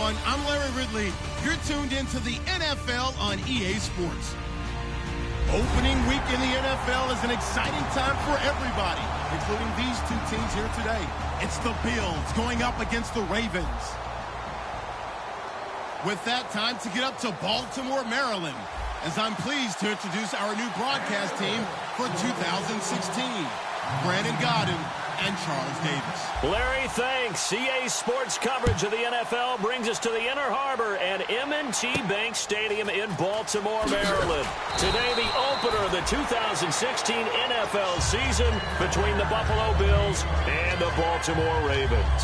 everyone. I'm Larry Ridley. You're tuned into the NFL on EA Sports. Opening week in the NFL is an exciting time for everybody, including these two teams here today. It's the Bills going up against the Ravens. With that, time to get up to Baltimore, Maryland, as I'm pleased to introduce our new broadcast team for 2016. Brandon Godden and Charles Davis. Larry, thanks. EA Sports coverage of the NFL brings us to the Inner Harbor and M&T Bank Stadium in Baltimore, Maryland. Today, the opener of the 2016 NFL season between the Buffalo Bills and the Baltimore Ravens.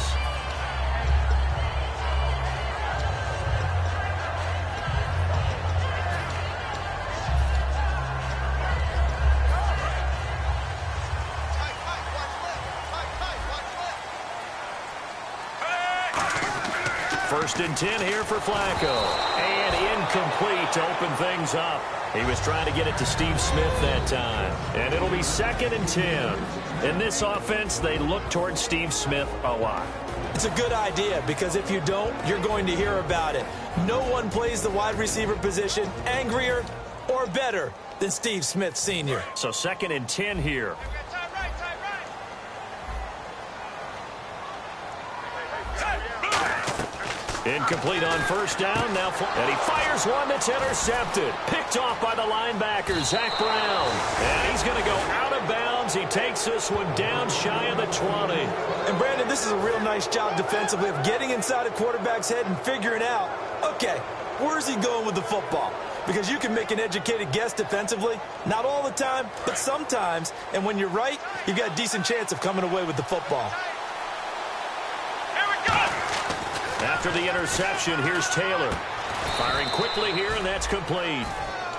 First and 10 here for Flacco. And incomplete to open things up. He was trying to get it to Steve Smith that time. And it'll be second and 10. In this offense, they look towards Steve Smith a lot. It's a good idea because if you don't, you're going to hear about it. No one plays the wide receiver position angrier or better than Steve Smith Sr. So second and 10 here. Incomplete on first down. Now, and he fires one that's intercepted. Picked off by the linebacker, Zach Brown. And he's going to go out of bounds. He takes this one down shy of the 20. And, Brandon, this is a real nice job defensively of getting inside a quarterback's head and figuring out, okay, where's he going with the football? Because you can make an educated guess defensively. Not all the time, but sometimes. And when you're right, you've got a decent chance of coming away with the football. After the interception, here's Taylor. Firing quickly here, and that's complete.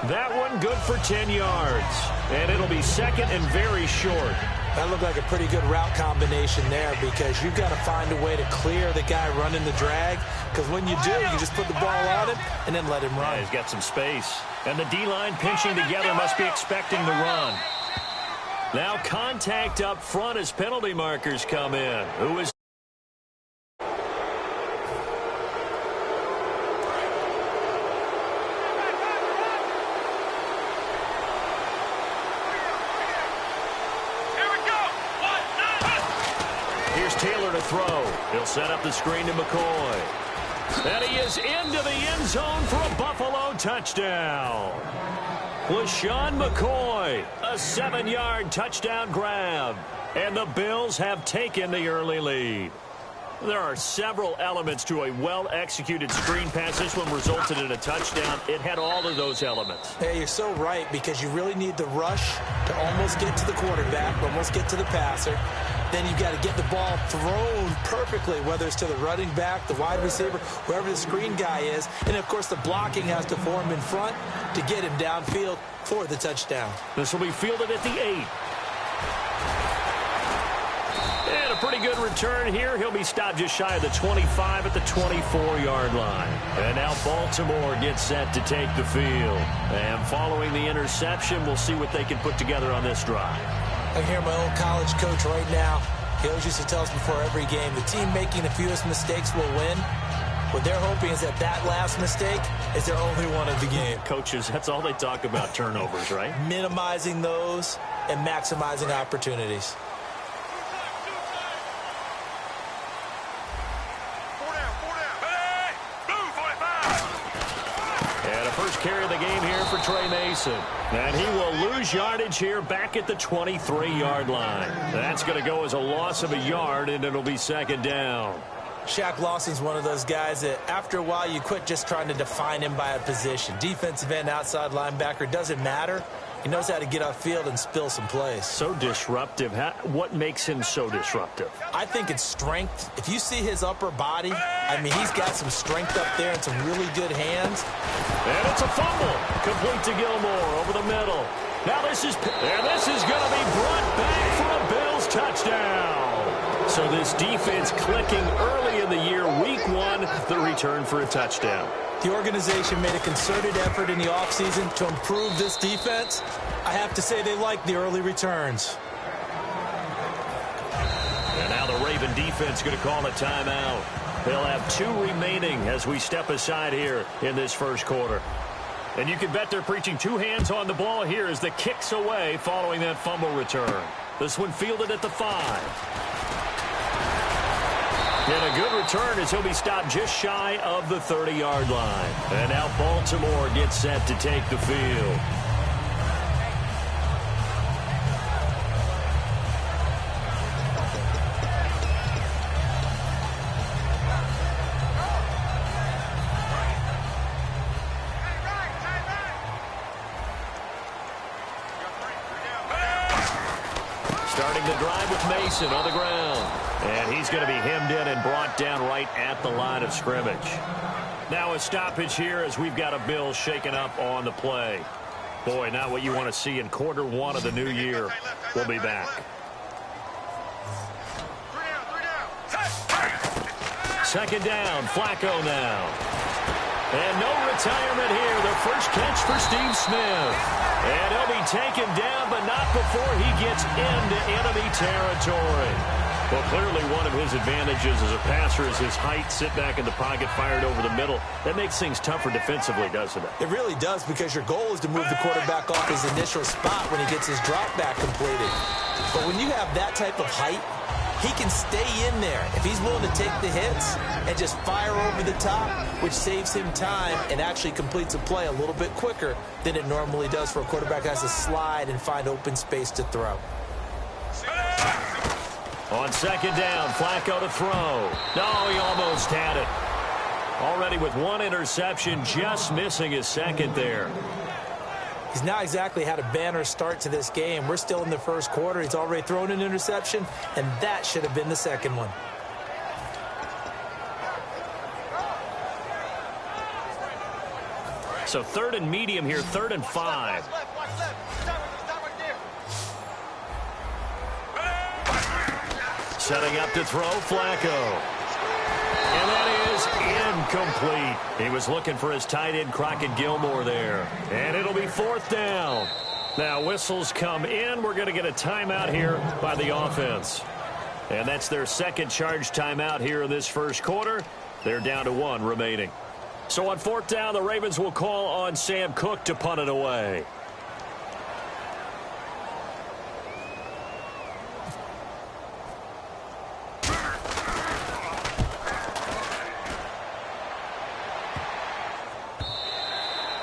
That one good for 10 yards. And it'll be second and very short. That looked like a pretty good route combination there because you've got to find a way to clear the guy running the drag. Because when you do, you just put the ball on him and then let him run. Yeah, he's got some space. And the D-line pinching together must be expecting the run. Now contact up front as penalty markers come in. Who is Taylor to throw. He'll set up the screen to McCoy. And he is into the end zone for a Buffalo touchdown. LaShawn McCoy, a 7-yard touchdown grab. And the Bills have taken the early lead. There are several elements to a well-executed screen pass. This one resulted in a touchdown. It had all of those elements. Hey, you're so right because you really need the rush to almost get to the quarterback, almost get to the passer. Then you've got to get the ball thrown perfectly, whether it's to the running back, the wide receiver, whoever the screen guy is. And, of course, the blocking has to form in front to get him downfield for the touchdown. This will be fielded at the 8. And a pretty good return here. He'll be stopped just shy of the 25 at the 24-yard line. And now Baltimore gets set to take the field. And following the interception, we'll see what they can put together on this drive. I hear my old college coach right now. He always used to tell us before every game, the team making the fewest mistakes will win. What they're hoping is that last mistake is their only one of the game. Coaches, that's all they talk about, turnovers, right? Minimizing those and maximizing opportunities. First carry of the game here for Trey Mason. And he will lose yardage here back at the 23-yard line. That's going to go as a loss of a yard, and it'll be second down. Shaq Lawson's one of those guys that after a while you quit just trying to define him by a position. Defensive end, outside linebacker, doesn't matter. He knows how to get off field and spill some plays. So disruptive. What makes him so disruptive? I think it's strength. If you see his upper body, I mean, he's got some strength up there and some really good hands. And it's a fumble. Complete to Gilmore over the middle. Now this is going to be brought back for a Bills touchdown. So this defense clicking early in the year, week 1, the return for a touchdown. The organization made a concerted effort in the offseason to improve this defense. I have to say they like the early returns. And now the Raven defense going to call a timeout. They'll have 2 remaining as we step aside here in this first quarter. And you can bet they're preaching 2 hands on the ball here as the kick's away following that fumble return. This one fielded at the 5. And a good return as he'll be stopped just shy of the 30-yard line. And now Baltimore gets set to take the field. Starting the drive with Mason on the ground. And he's going to be hemmed in and brought down right at the line of scrimmage. Now a stoppage here as we've got a Bill shaken up on the play. Boy, not what you want to see in quarter 1 of the new year. We'll be back. Second down, Flacco now. And no retirement here. The first catch for Steve Smith. And he'll be taken down, but not before he gets into enemy territory. Well, clearly one of his advantages as a passer is his height, sit back in the pocket, fired over the middle. That makes things tougher defensively, doesn't it? It really does, because your goal is to move the quarterback off his initial spot when he gets his drop back completed. But when you have that type of height, he can stay in there if he's willing to take the hits and just fire over the top, which saves him time and actually completes a play a little bit quicker than it normally does for a quarterback who has to slide and find open space to throw. On second down, Flacco to throw. No, he almost had it. Already with 1 interception, just missing his second there. He's not exactly had a banner start to this game. We're still in the first quarter. He's already thrown an interception, and that should have been the second one. So 3rd and medium here, 3rd and 5. Setting up to throw, Flacco. And that is incomplete. He was looking for his tight end, Crockett Gilmore there. And it'll be 4th down. Now whistles come in. We're going to get a timeout here by the offense. And that's their second charge timeout here in this first quarter. They're down to 1 remaining. So on 4th down, the Ravens will call on Sam Cook to punt it away.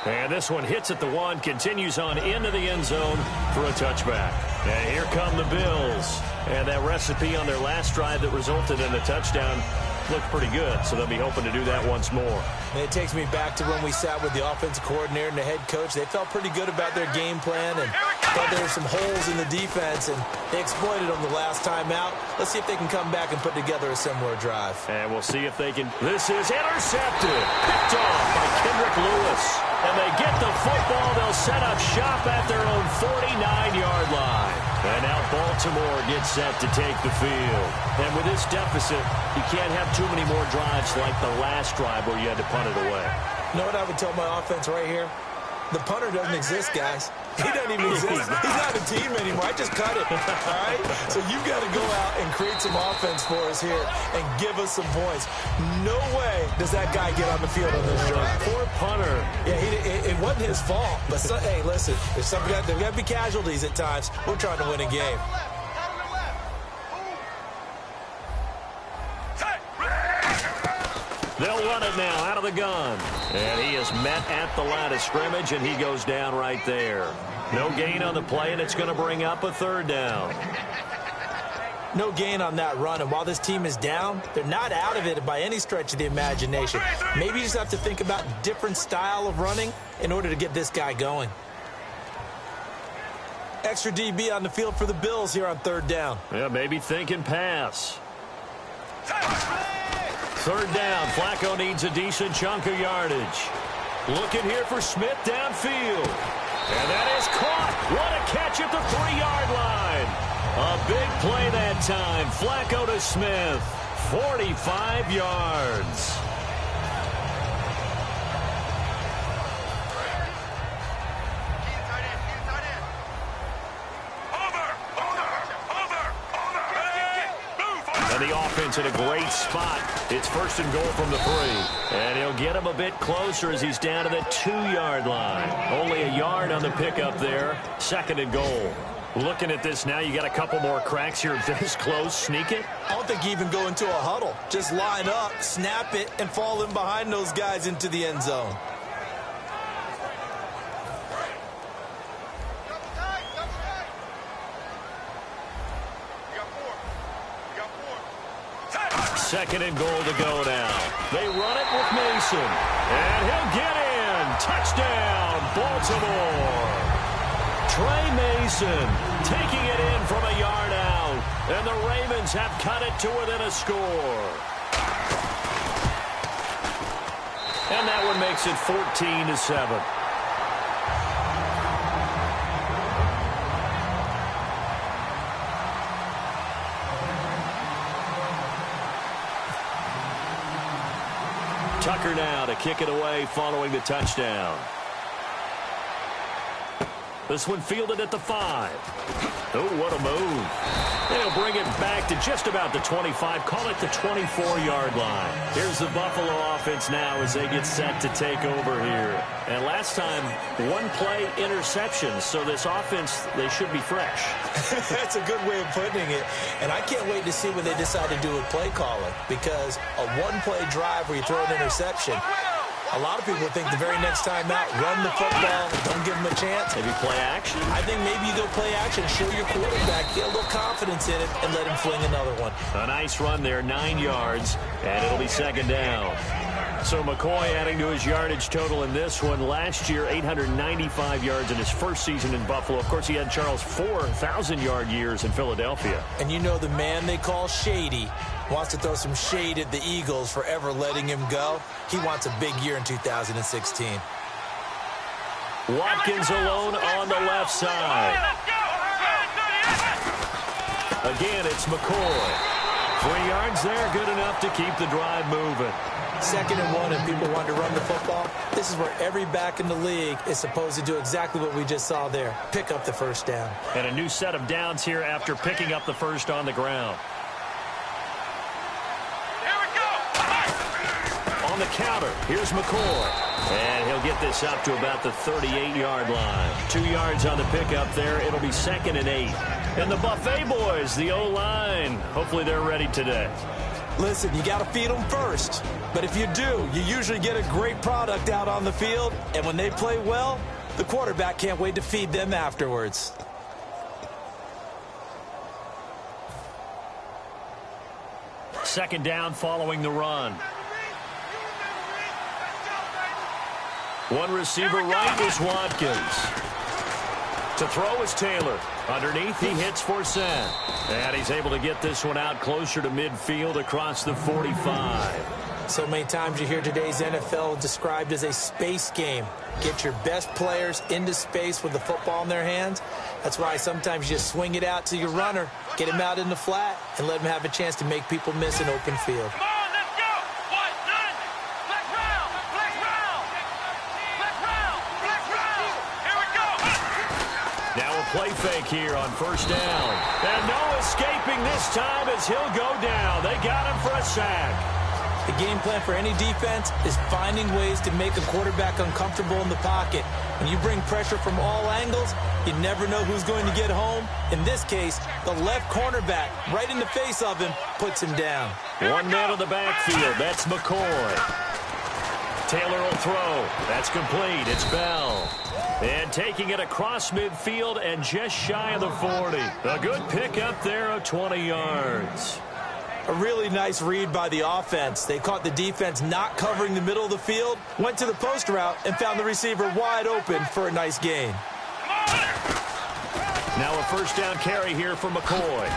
And this one hits at the 1, continues on into the end zone for a touchback. And here come the Bills. And that recipe on their last drive that resulted in a touchdown looked pretty good, so they'll be hoping to do that once more. And it takes me back to when we sat with the offensive coordinator and the head coach. They felt pretty good about their game plan and thought there were some holes in the defense, and they exploited them the last time out. Let's see if they can come back and put together a similar drive. And we'll see if they can. This is intercepted. Picked off by Kendrick Lewis. And they get the football. They'll set up shop at their own 49-yard line. And now Baltimore gets set to take the field. And with this deficit, you can't have too many more drives like the last drive where you had to punt it away. You know what I would tell my offense right here? The punter doesn't exist, guys. He doesn't even exist. He's not a team anymore. I just cut it, all right? So you've got to go out and create some offense for us here and give us some points. No way does that guy get on the field on this drive. Poor punter. Yeah, it wasn't his fault. But, hey, listen, there's got to be casualties at times. We're trying to win a game. They'll run it now out of the gun. And he is met at the line of scrimmage, and he goes down right there. No gain on the play, and it's going to bring up a 3rd down. No gain on that run, and while this team is down, they're not out of it by any stretch of the imagination. Maybe you just have to think about a different style of running in order to get this guy going. Extra DB on the field for the Bills here on 3rd down. Yeah, maybe thinking pass. 3rd down. Flacco needs a decent chunk of yardage. Looking here for Smith downfield. And that is caught. What a catch at the 3-yard line. A big play that time. Flacco to Smith. 45 yards. And the offense in a great spot. It's first and goal from the 3. And he'll get him a bit closer as he's down to the 2-yard line. Only a yard on the pickup there. Second and goal. Looking at this now, you got a couple more cracks here this close. Sneak it? I don't think you even go into a huddle. Just line up, snap it, and fall in behind those guys into the end zone. Second and goal to go now. They run it with Mason. And he'll get in. Touchdown, Baltimore. Trey Mason taking it in from a yard out. And the Ravens have cut it to within a score. And that one makes it 14-7. Tucker now to kick it away following the touchdown. This one fielded at the 5. Oh, what a move. They'll bring it back to just about the 25. Call it the 24-yard line. Here's the Buffalo offense now as they get set to take over here. And last time, one-play interception. So this offense, they should be fresh. That's a good way of putting it. And I can't wait to see what they decide to do with play calling. Because a one-play drive where you throw an interception, a lot of people think the very next time out, run the football, don't give them a chance. Maybe play action? I think maybe you go play action, show your quarterback, get a little confidence in it, and let him fling another one. A nice run there, 9 yards, and it'll be second down. So McCoy adding to his yardage total in this one. Last year, 895 yards in his first season in Buffalo. Of course, he had Charles 4,000-yard years in Philadelphia. And you know the man they call Shady wants to throw some shade at the Eagles for ever letting him go. He wants a big year in 2016. Watkins alone on the left side. Again, it's McCoy. 3 yards there, good enough to keep the drive moving. 2nd and 1, and people want to run the football. This is where every back in the league is supposed to do exactly what we just saw there. Pick up the first down. And a new set of downs here after picking up the first on the ground. On the counter, here's McCoy. And he'll get this up to about the 38-yard line. 2 yards on the pickup there. It'll be 2nd and 8. And the Buffet boys, the O-line, hopefully they're ready today. Listen, you got to feed them first. But if you do, you usually get a great product out on the field. And when they play well, the quarterback can't wait to feed them afterwards. Second down following the run. One receiver right is Watkins. To throw is Taylor. Underneath, he hits for Sen. And he's able to get this one out closer to midfield across the 45. So many times you hear today's NFL described as a space game. Get your best players into space with the football in their hands. That's why sometimes you just swing it out to your runner, get him out in the flat, and let him have a chance to make people miss an open field. Play fake here on first down. And no escaping this time as he'll go down. They got him for a sack. The game plan for any defense is finding ways to make a quarterback uncomfortable in the pocket. When you bring pressure from all angles, you never know who's going to get home. In this case, the left cornerback, right in the face of him, puts him down. One man in the backfield. That's McCoy. Taylor will throw. That's complete. It's Bell. And taking it across midfield and just shy of the 40. A good pickup there of 20 yards. A really nice read by the offense. They caught the defense not covering the middle of the field, went to the post route, and found the receiver wide open for a nice gain. Now a first down carry here for McCoy.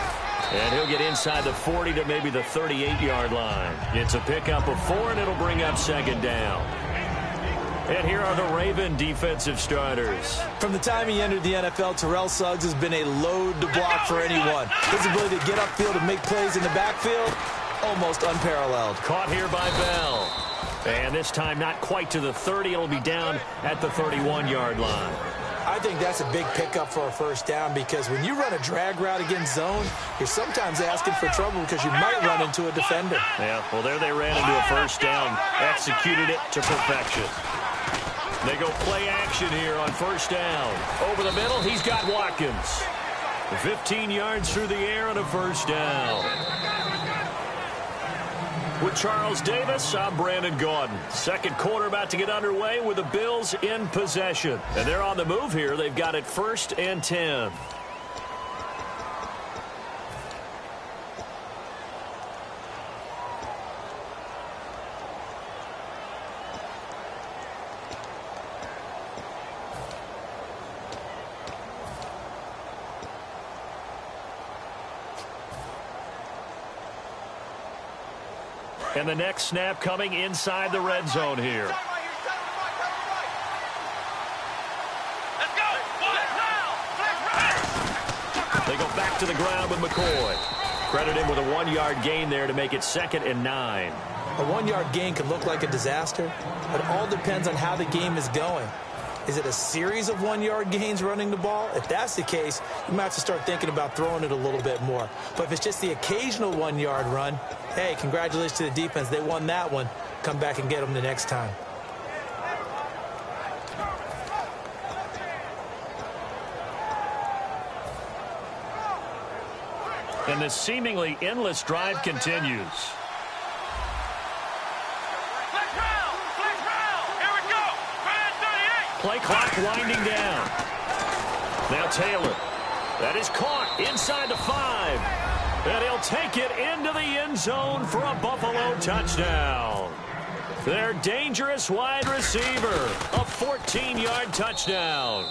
And he'll get inside the 40 to maybe the 38-yard line. It's a pickup of 4, and it'll bring up second down. And here are the Raven defensive starters. From the time he entered the NFL, Terrell Suggs has been a load to block for anyone. His ability to get upfield and make plays in the backfield, almost unparalleled. Caught here by Bell. And this time not quite to the 30. It'll be down at the 31-yard line. I think that's a big pickup for a first down because when you run a drag route against zone, you're sometimes asking for trouble because you might run into a defender. Yeah, well, there they ran into a first down, executed it to perfection. They go play action here on first down. Over the middle, he's got Watkins. 15 yards through the air and a first down. With Charles Davis, I'm Brandon Gaudin. Second quarter about to get underway with the Bills in possession. And they're on the move here. They've got it 1st and 10. And the next snap coming inside the red zone here. They go back to the ground with McCoy. Credit him with a 1-yard gain there to make it 2nd and 9. A 1-yard gain can look like a disaster, but it all depends on how the game is going. Is it a series of 1-yard gains running the ball? If that's the case, you might have to start thinking about throwing it a little bit more. But if it's just the occasional 1-yard run, hey, congratulations to the defense. They won that one. Come back and get them the next time. And this seemingly endless drive continues. Play clock winding down. Now Taylor. That is caught inside the 5. And he'll take it into the end zone for a Buffalo touchdown. Their dangerous wide receiver. A 14-yard touchdown.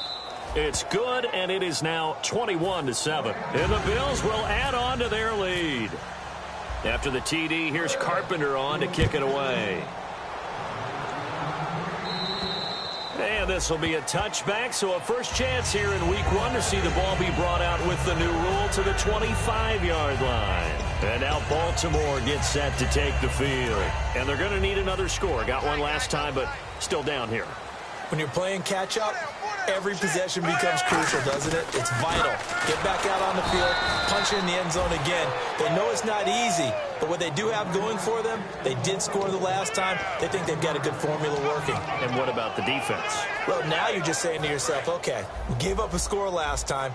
It's good, and it is now 21-7. And the Bills will add on to their lead. After the TD, here's Carpenter on to kick it away. And this will be a touchback, so a first chance here in week 1 to see the ball be brought out with the new rule to the 25-yard line. And now Baltimore gets set to take the field. And they're going to need another score. Got one last time, but still down here. When you're playing catch-up, every possession becomes crucial, doesn't it? It's vital. Get back out on the field, punch it in the end zone again. They know it's not easy, but what they do have going for them, they did score the last time. They think they've got a good formula working. And what about the defense? Well, now you're just saying to yourself, okay, we gave up a score last time.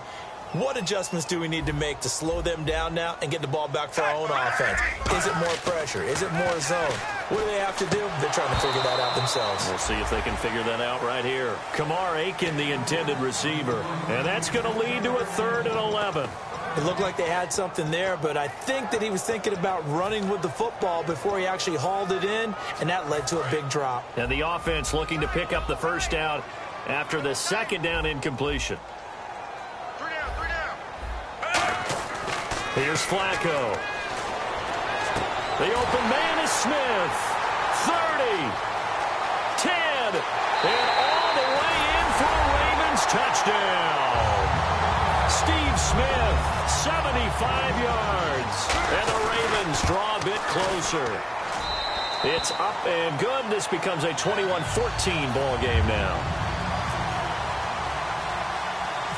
What adjustments do we need to make to slow them down now and get the ball back for our own offense? Is it more pressure? Is it more zone? What do they have to do? They're trying to figure that out themselves. We'll see if they can figure that out right here. Kamar Aiken, the intended receiver. And that's going to lead to a 3rd and 11. It looked like they had something there, but I think that he was thinking about running with the football before he actually hauled it in, and that led to a big drop. And the offense looking to pick up the first down after the 2nd down incompletion. Here's Flacco. The open man is Smith. 30. 10. And all the way in for a Ravens touchdown. Steve Smith, 75 yards. And the Ravens draw a bit closer. It's up and good. This becomes a 21-14 ball game now.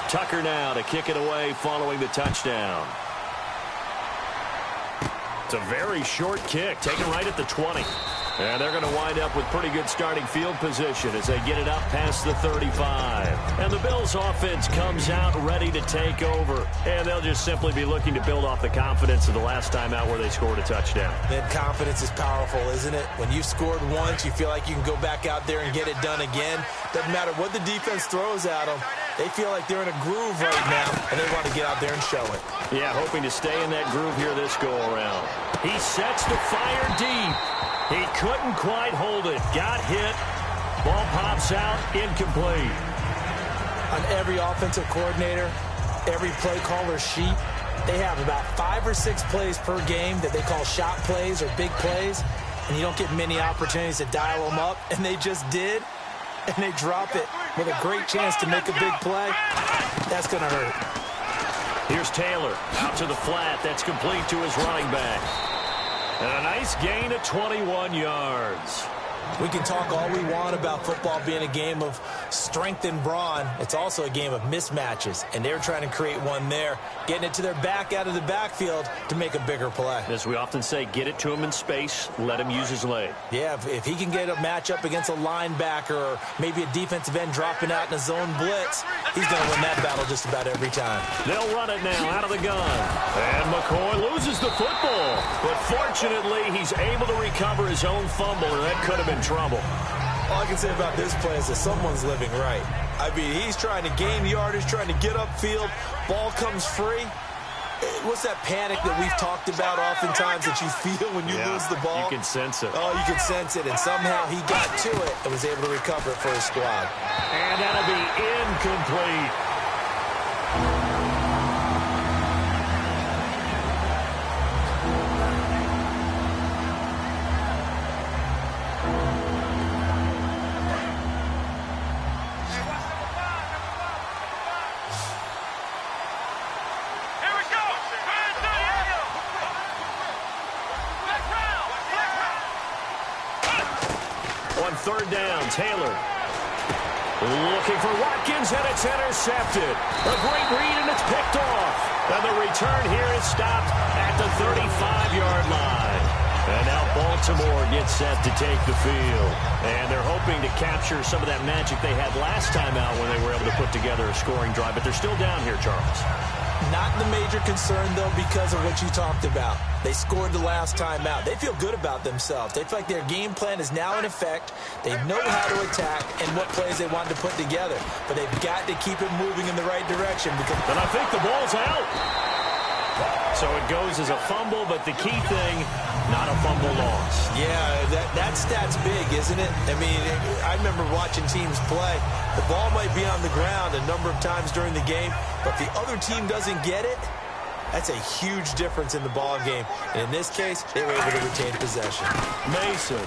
Tucker now to kick it away following the touchdown. It's a very short kick, taken right at the 20. And they're going to wind up with pretty good starting field position as they get it up past the 35. And the Bills offense comes out ready to take over. And they'll just simply be looking to build off the confidence of the last time out where they scored a touchdown. That confidence is powerful, isn't it? When you've scored once, you feel like you can go back out there and get it done again. Doesn't matter what the defense throws at them. They feel like they're in a groove right now, and they want to get out there and show it. Yeah, hoping to stay in that groove here this go-around. He sets to fire deep. He couldn't quite hold it. Got hit. Ball pops out. Incomplete. On every offensive coordinator, every play caller sheet, they have about 5 or 6 plays per game that they call shot plays or big plays, and you don't get many opportunities to dial them up, and they just did, and they drop it with a great chance to make a big play. That's going to hurt. Here's Taylor out to the flat. That's complete to his running back. And a nice gain of 21 yards. We can talk all we want about football being a game of strength and brawn. It's also a game of mismatches, and they're trying to create one there, getting it to their back out of the backfield to make a bigger play. As we often say, get it to him in space, let him use his leg. Yeah, if he can get a matchup against a linebacker or maybe a defensive end dropping out in a zone blitz, he's going to win that battle just about every time. They'll run it now out of the gun. And McCoy loses the football. But fortunately, he's able to recover his own fumble, and that could have been trouble. All I can say about this play is that someone's living right. I mean, he's trying to gain yardage, trying to get upfield. Ball comes free. What's that panic that we've talked about oftentimes that you feel when you lose the ball? You can sense it. Oh, you can sense it. And somehow he got to it and was able to recover it for his squad. And that'll be incomplete. On third down, Taylor looking for Watkins, and it's intercepted. A great read, and it's picked off. And the return here is stopped at the 35-yard line. And now Baltimore gets set to take the field. And they're hoping to capture some of that magic they had last time out when they were able to put together a scoring drive. But they're still down here, Charles. Not the major concern, though, because of what you talked about. They scored the last time out. They feel good about themselves. They feel like their game plan is now in effect. They know how to attack and what plays they want to put together. But they've got to keep it moving in the right direction. And I think the ball's out. So it goes as a fumble, but the key thing, not a fumble loss. Yeah, that stat's big, isn't it? I mean, I remember watching teams play. The ball might be on the ground a number of times during the game, but if the other team doesn't get it, that's a huge difference in the ball game. And in this case, they were able to retain possession. Mason.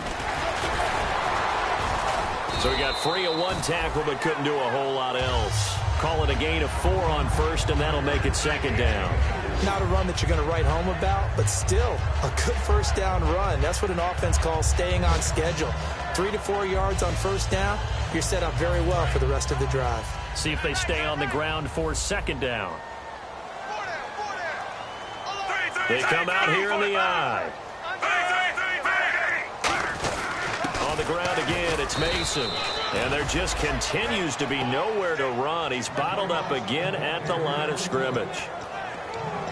So he got free of one tackle, but couldn't do a whole lot else. Call it a gain of 4 on first, and that'll make it second down. Not a run that you're going to write home about, but still a good first down run. That's what an offense calls staying on schedule. 3 to 4 yards on first down, you're set up very well for the rest of the drive. See if they stay on the ground for second down. They come out here in the eye. On the ground again, it's Mason. And there just continues to be nowhere to run. He's bottled up again at the line of scrimmage.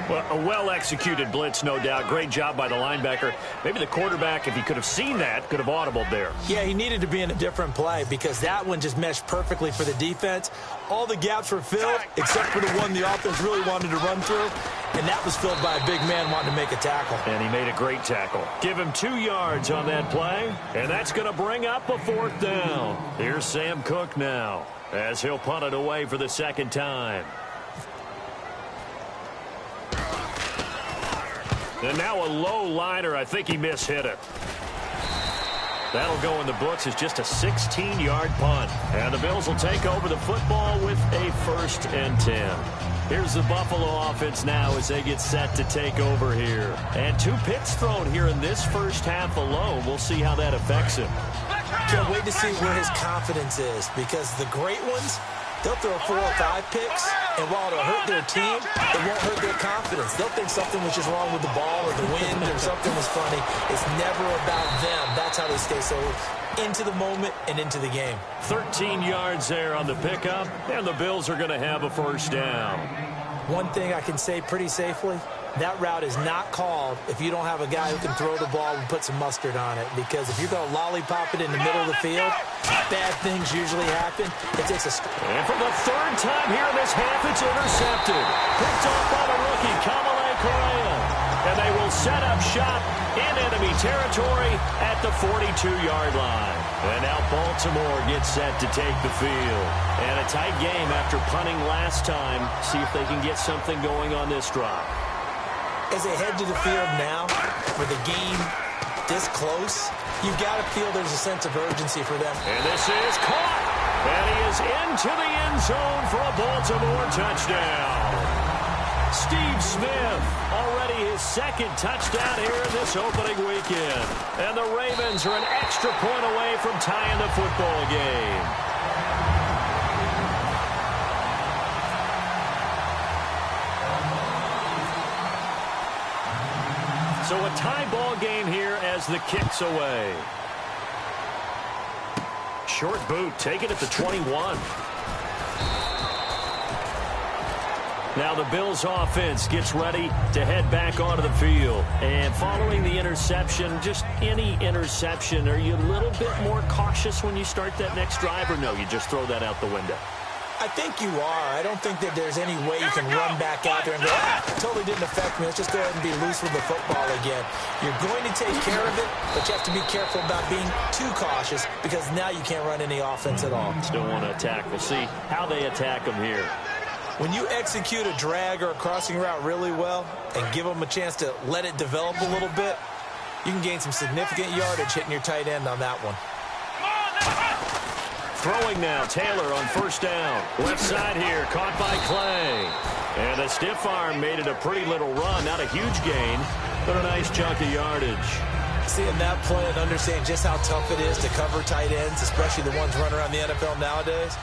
Well, a well-executed blitz, no doubt. Great job by the linebacker. Maybe the quarterback, if he could have seen that, could have audibled there. Yeah, he needed to be in a different play because that one just meshed perfectly for the defense. All the gaps were filled except for the one the offense really wanted to run through, and that was filled by a big man wanting to make a tackle. And he made a great tackle. Give him 2 yards on that play, and that's going to bring up a 4th down. Here's Sam Cook now as he'll punt it away for the second time. And now a low liner. I think he mishit it. That'll go in the books as just a 16-yard punt. And the Bills will take over the football with a 1st and 10. Here's the Buffalo offense now as they get set to take over here. And 2 picks thrown here in this first half alone. We'll see how that affects him. Can't wait to see where his confidence is because the great ones, they'll throw 4 or 5 picks, and while it'll hurt their team, it won't hurt their confidence. They'll think something was just wrong with the ball or the wind or something was funny. It's never about them. That's how they stay so into the moment and into the game. 13 yards there on the pickup, and the Bills are going to have a 1st down. One thing I can say pretty safely, that route is not called if you don't have a guy who can throw the ball and put some mustard on it. Because if you're going to lollipop it in the middle of the field, bad things usually happen. It takes a... And for the 3rd time here in this half, it's intercepted. Picked off by the rookie, Kamale Correa. And they will set up shop in enemy territory at the 42-yard line. And now Baltimore gets set to take the field. And a tight game after punting last time. See if they can get something going on this drive. As they head to the field now, for the game this close, you've got to feel there's a sense of urgency for them. And this is caught. And he is into the end zone for a Baltimore touchdown. Steve Smith, already his second touchdown here in this opening weekend. And the Ravens are an extra point away from tying the football game. So a tie ball game here as the kick's away. Short boot, take it at the 21. Now the Bills offense gets ready to head back onto the field. And following the interception, just any interception, are you a little bit more cautious when you start that next drive, or no, you just throw that out the window? I think you are. I don't think that there's any way you can run back out there and go, it totally didn't affect me. Let's just go ahead and be loose with the football again. You're going to take care of it, but you have to be careful about being too cautious because now you can't run any offense at all. Still want to attack. We'll see how they attack them here. When you execute a drag or a crossing route really well and give them a chance to let it develop a little bit, you can gain some significant yardage hitting your tight end on that one. Throwing now, Taylor on first down. Left side here, caught by Clay. And a stiff arm made it a pretty little run. Not a huge gain, but a nice chunk of yardage. Seeing that play and understanding just how tough it is to cover tight ends, especially the ones running around the NFL nowadays,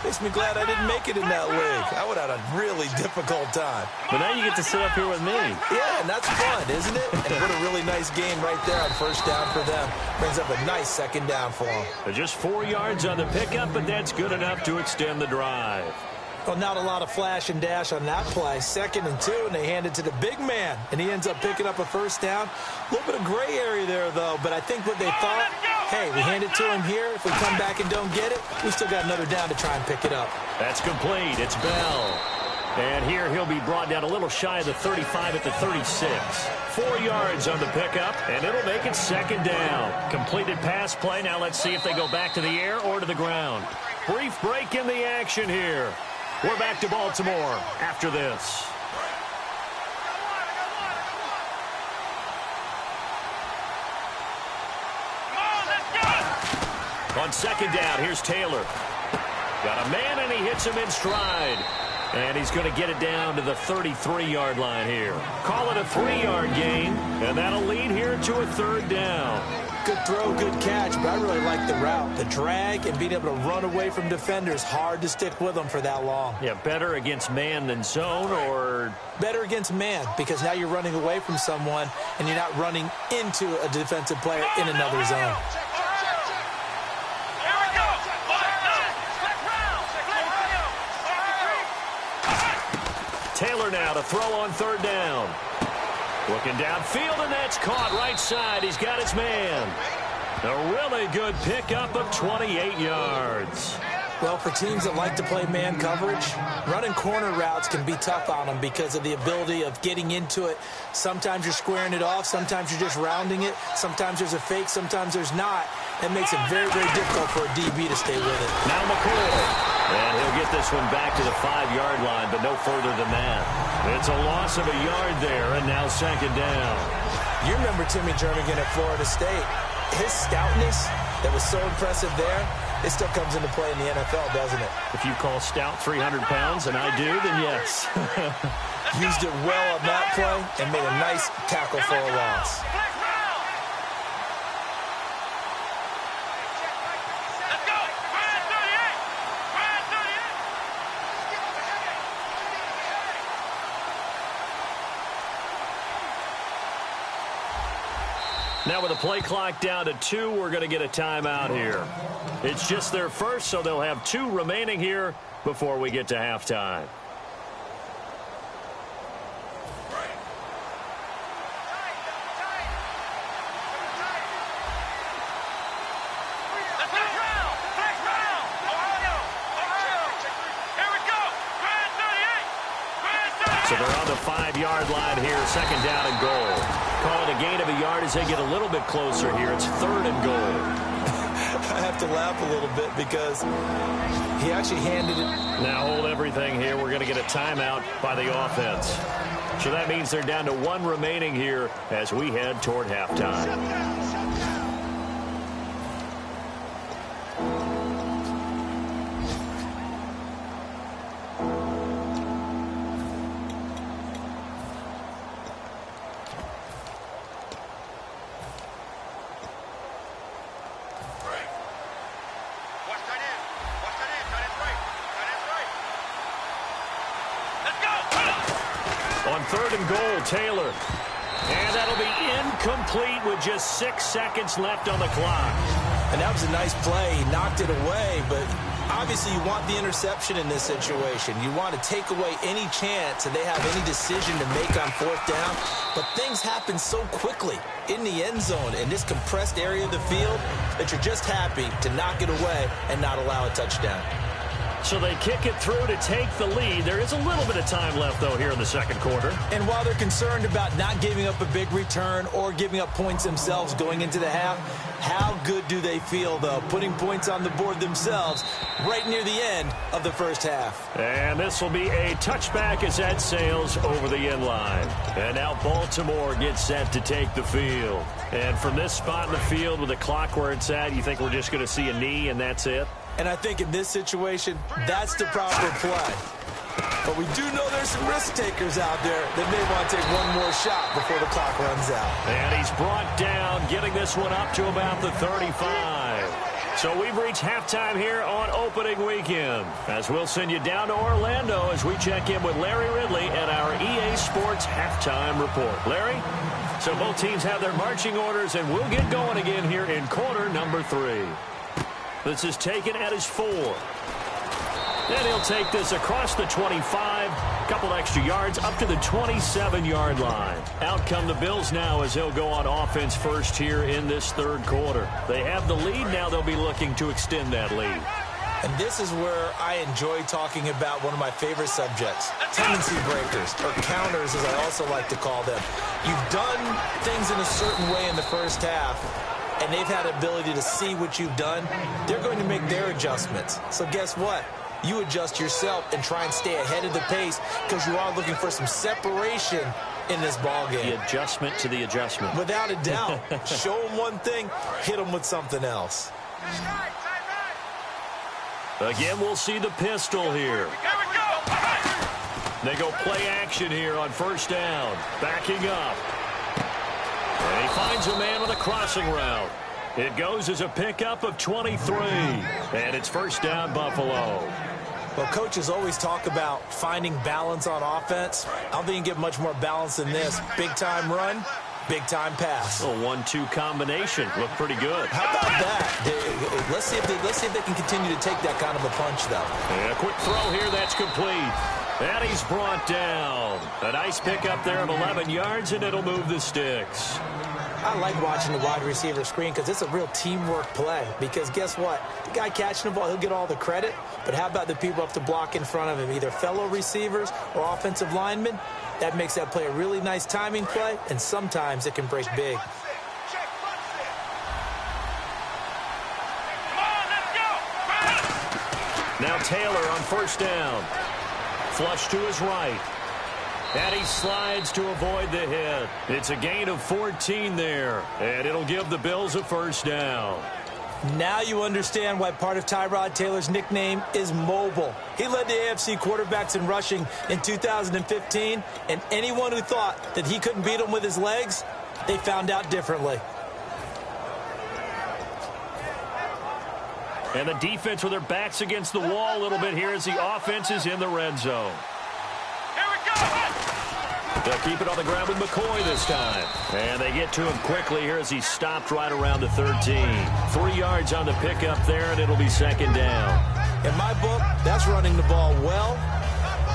makes me glad I didn't make it in that league. I would have had a really difficult time. But now you get to sit up here with me. Yeah, and that's fun, isn't it? And what a really nice game right there on first down for them. Brings up a nice second down for them. Just 4 yards on the pickup, but that's good enough to extend the drive. Well, not a lot of flash and dash on that play. 2nd and 2, and they hand it to the big man, and he ends up picking up a first down. A little bit of gray area there, though, but I think what they thought, hey, we hand it to him here. If we come back and don't get it, we still got another down to try and pick it up. That's complete. It's Bell. And here he'll be brought down a little shy of the 35 at the 36. 4 yards on the pickup, and it'll make it second down. Completed pass play. Now let's see if they go back to the air or to the ground. Brief break in the action here. We're back to Baltimore after this. On second down, here's Taylor. Got a man, and he hits him in stride. And he's going to get it down to the 33-yard line here. Call it a 3-yard gain, and that'll lead here to a third down. Good throw, good catch, but I really like the route. The drag and being able to run away from defenders, hard to stick with them for that long. Yeah, better against man than zone, or? Better against man, because now you're running away from someone, and you're not running into a defensive player in another zone. Taylor now to throw on third down. Looking downfield, and that's caught right side. He's got his man. A really good pickup of 28 yards. Well, for teams that like to play man coverage, running corner routes can be tough on them because of the ability of getting into it. Sometimes you're squaring it off. Sometimes you're just rounding it. Sometimes there's a fake. Sometimes there's not. That makes it very, very difficult for a DB to stay with it. Now McCoy. And he'll get this one back to the 5-yard line, but no further than that. It's a loss of a yard there, and now second down. You remember Timmy Jernigan at Florida State. His stoutness that was so impressive there, it still comes into play in the NFL, doesn't it? If you call stout 300 pounds, and I do, then yes. Used it well on that play and made a nice tackle for a loss. Now with the play clock down to 2, we're going to get a timeout here. It's just their first, so they'll have 2 remaining here before we get to halftime. So they're on the 5-yard line here, second down and goal. Call it a gain of a yard as they get a little bit closer here. It's third and goal. I have to laugh a little bit because he actually handed it. Now hold everything here. We're going to get a timeout by the offense. So that means they're down to 1 remaining here as we head toward halftime. on 3rd and goal, Taylor. And that'll be incomplete with just 6 seconds left on the clock. And that was a nice play. He knocked it away, but obviously you want the interception in this situation. You want to take away any chance that they have any decision to make on 4th down. But things happen so quickly in the end zone in this compressed area of the field that you're just happy to knock it away and not allow a touchdown. So they kick it through to take the lead. There is a little bit of time left, though, here in the second quarter. And while they're concerned about not giving up a big return or giving up points themselves going into the half, how good do they feel, though, putting points on the board themselves right near the end of the first half? And this will be a touchback as that sails over the end line. And now Baltimore gets set to take the field. And from this spot in the field with the clock where it's at, you think we're just going to see a knee and that's it? And I think in this situation, that's the proper play. But we do know there's some risk takers out there that may want to take one more shot before the clock runs out. And he's brought down, getting this one up to about the 35. So we've reached halftime here on opening weekend. As we'll send you down to Orlando as we check in with Larry Ridley and our EA Sports Halftime Report. Larry? So both teams have their marching orders, and we'll get going again here in quarter number 3. This is taken at his 4. Then he'll take this across the 25, a couple extra yards up to the 27-yard line. Out come the Bills now as he'll go on offense first here in this third quarter. They have the lead. Now they'll be looking to extend that lead. And this is where I enjoy talking about one of my favorite subjects, tendency breakers, or counters as I also like to call them. You've done things in a certain way in the first half, and they've had the ability to see what you've done. They're going to make their adjustments. So guess what? You adjust yourself and try and stay ahead of the pace because you are looking for some separation in this ball game. The adjustment to the adjustment. Without a doubt. Show them one thing, hit them with something else. Again, we'll see the pistol here. They go play action here on first down. Backing up. And he finds a man with a crossing route. It goes as a pickup of 23. And it's first down, Buffalo. Well, coaches always talk about finding balance on offense. I don't think you can get much more balance than this. Big-time run, big-time pass. A 1-2 combination. Looked pretty good. How about that? Let's see if they can continue to take that kind of a punch, though. And a quick throw here. That's complete. And he's brought down. A nice pickup there of 11 yards, and it'll move the sticks. I like watching the wide receiver screen because it's a real teamwork play. Because guess what? The guy catching the ball, he'll get all the credit. But how about the people up to block in front of him, either fellow receivers or offensive linemen? That makes that play a really nice timing play, and sometimes it can break big. Now Taylor on first down. Flush to his right. And he slides to avoid the hit. It's a gain of 14 there. And it'll give the Bills a first down. Now you understand why part of Tyrod Taylor's nickname is mobile. He led the AFC quarterbacks in rushing in 2015, and anyone who thought that he couldn't beat him with his legs, they found out differently. And the defense with their backs against the wall a little bit here as the offense is in the red zone. They'll keep it on the ground with McCoy this time. And they get to him quickly here as he's stopped right around the 13. 3 yards on the pickup there, and it'll be second down. In my book, that's running the ball well,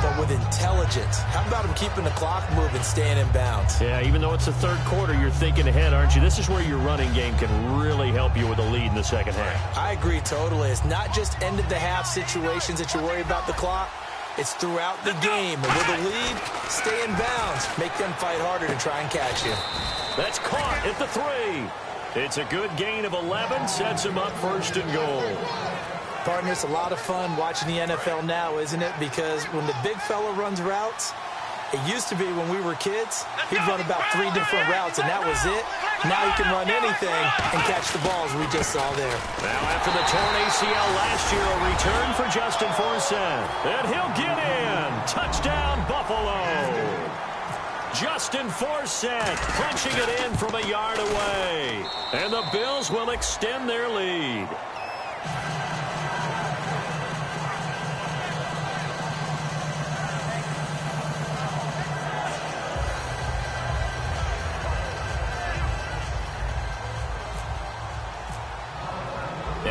but with intelligence. How about him keeping the clock moving, staying in bounds? Yeah, even though it's the third quarter, you're thinking ahead, aren't you? This is where your running game can really help you with a lead in the second half. I agree totally. It's not just end-of-the-half situations that you worry about the clock. It's throughout the game. And with a lead, stay in bounds. Make them fight harder to try and catch you. That's caught at the 3. It's a good gain of 11. Sets him up first and goal. Partner, it's a lot of fun watching the NFL now, isn't it? Because when the big fella runs routes, it used to be when we were kids, he'd run about 3 different routes, and that was it. Now he can run anything and catch the balls we just saw there. Now after the torn ACL last year, a return for Justin Forsett. And he'll get in. Touchdown, Buffalo. Justin Forsett punching it in from a yard away. And the Bills will extend their lead.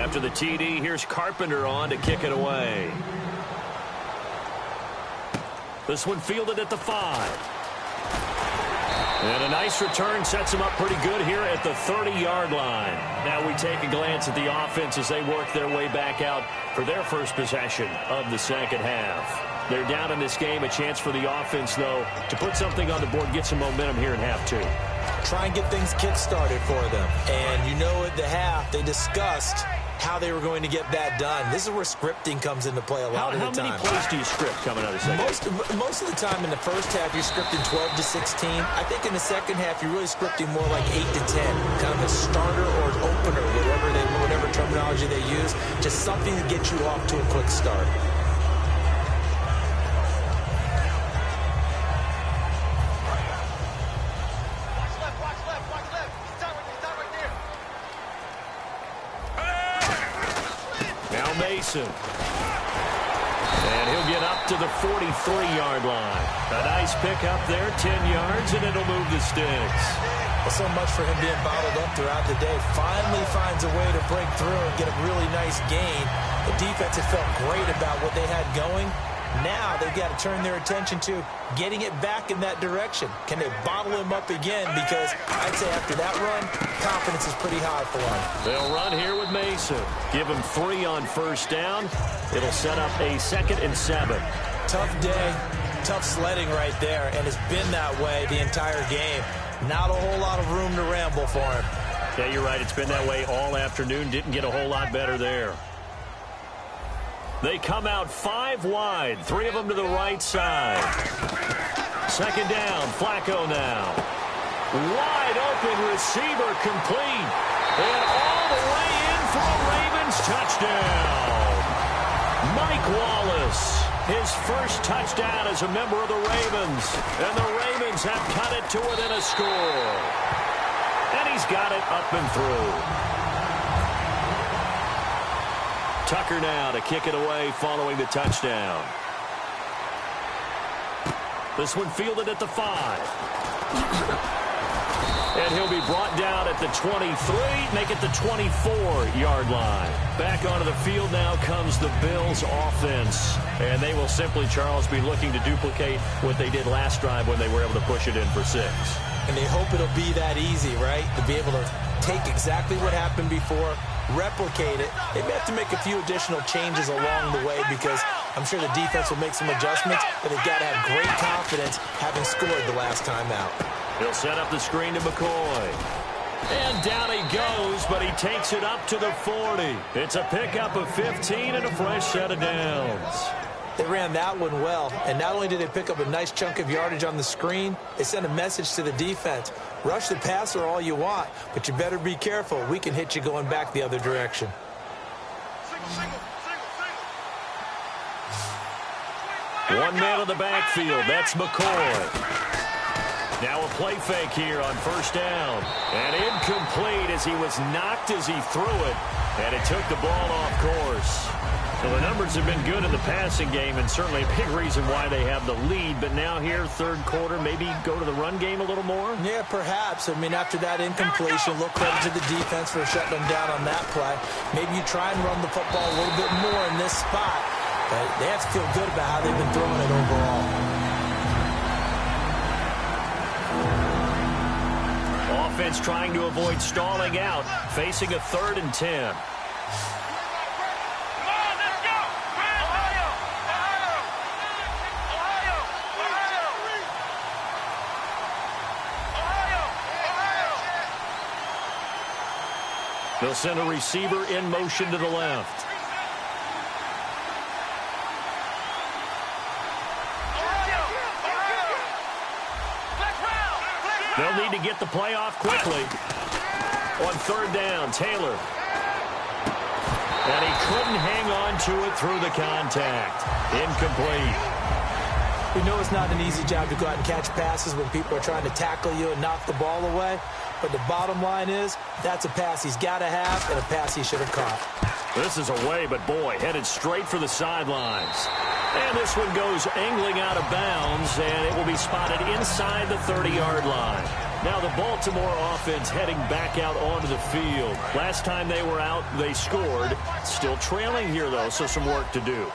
After the TD, here's Carpenter on to kick it away. This one fielded at the 5. And a nice return sets them up pretty good here at the 30-yard line. Now we take a glance at the offense as they work their way back out for their first possession of the second half. They're down in this game. A chance for the offense, though, to put something on the board, get some momentum here in half 2. Try and get things kick-started for them. And you know at the half, they discussed how they were going to get that done. This is where scripting comes into play a lot of the time. How many plays do you script coming out of the second? Most of the time in the first half, you're scripting 12 to 16. I think in the second half, you're really scripting more like 8 to 10. Kind of a starter or an opener, whatever terminology they use. Just something to get you off to a quick start. And he'll get up to the 43-yard line. A nice pick up there, 10 yards, and it'll move the sticks. Well, so much for him being bottled up throughout the day. Finally finds a way to break through and get a really nice gain. The defense had felt great about what they had going. Now they've got to turn their attention to getting it back in that direction. Can they bottle him up again? Because I'd say after that run, confidence is pretty high for them. They'll run here with Mason. Give him 3 on first down. It'll set up a 2nd and 7. Tough day, tough sledding right there, and it's been that way the entire game. Not a whole lot of room to ramble for him. Yeah, you're right. It's been that way all afternoon. Didn't get a whole lot better there. They come out 5 wide, 3 of them to the right side. Second down, Flacco now. Wide open receiver complete. And all the way in for a Ravens touchdown. Mike Wallace, his first touchdown as a member of the Ravens. And the Ravens have cut it to within a score. And he's got it up and through. Tucker now to kick it away following the touchdown. This one fielded at the 5. And he'll be brought down at the 23, make it the 24-yard line. Back onto the field now comes the Bills offense. And they will simply, Charles, be looking to duplicate what they did last drive when they were able to push it in for 6. And they hope it'll be that easy, right? To be able to take exactly what happened before, replicate it. They may have to make a few additional changes along the way because I'm sure the defense will make some adjustments, but they've got to have great confidence having scored the last time out. He'll set up the screen to McCoy. And down he goes, but he takes it up to the 40. It's a pickup of 15 and a fresh set of downs. They ran that one well, and not only did they pick up a nice chunk of yardage on the screen, they sent a message to the defense. Rush the passer all you want, but you better be careful. We can hit you going back the other direction. One man in the backfield. That's McCoy. Now a play fake here on first down. And incomplete as he was knocked as he threw it. And it took the ball off course. So the numbers have been good in the passing game, and certainly a big reason why they have the lead. But now here, third quarter, maybe go to the run game a little more? Yeah, perhaps. I mean, after that incompletion, look credit to the defense for shutting them down on that play. Maybe you try and run the football a little bit more in this spot. But they have to feel good about how they've been throwing it overall. Offense trying to avoid stalling out, facing a 3rd and 10. They'll send a receiver in motion to the left. They'll need to get the play off quickly. On 3rd down, Taylor. And he couldn't hang on to it through the contact. Incomplete. We know it's not an easy job to go out and catch passes when people are trying to tackle you and knock the ball away. But the bottom line is, that's a pass he's got to have and a pass he should have caught. This is away, but boy, headed straight for the sidelines. And this one goes angling out of bounds, and it will be spotted inside the 30-yard line. Now the Baltimore offense heading back out onto the field. Last time they were out, they scored. Still trailing here, though, so some work to do.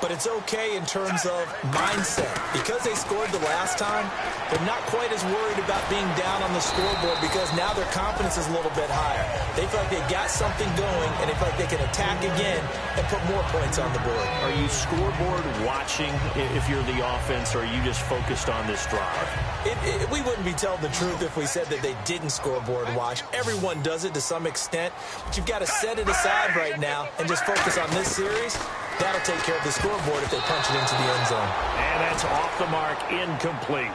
But it's okay in terms of mindset. Because they scored the last time, they're not quite as worried about being down on the scoreboard because now their confidence is a little bit higher. They feel like they got something going, and they feel like they can attack again and put more points on the board. Are you scoreboard watching if you're the offense, or are you just focused on this drive? We wouldn't be telling the truth if we said that they didn't scoreboard watch. Everyone does it to some extent, but you've got to set it aside right now and just focus on this series. That'll take care of the scoreboard if they punch it into the end zone. And that's off the mark, incomplete.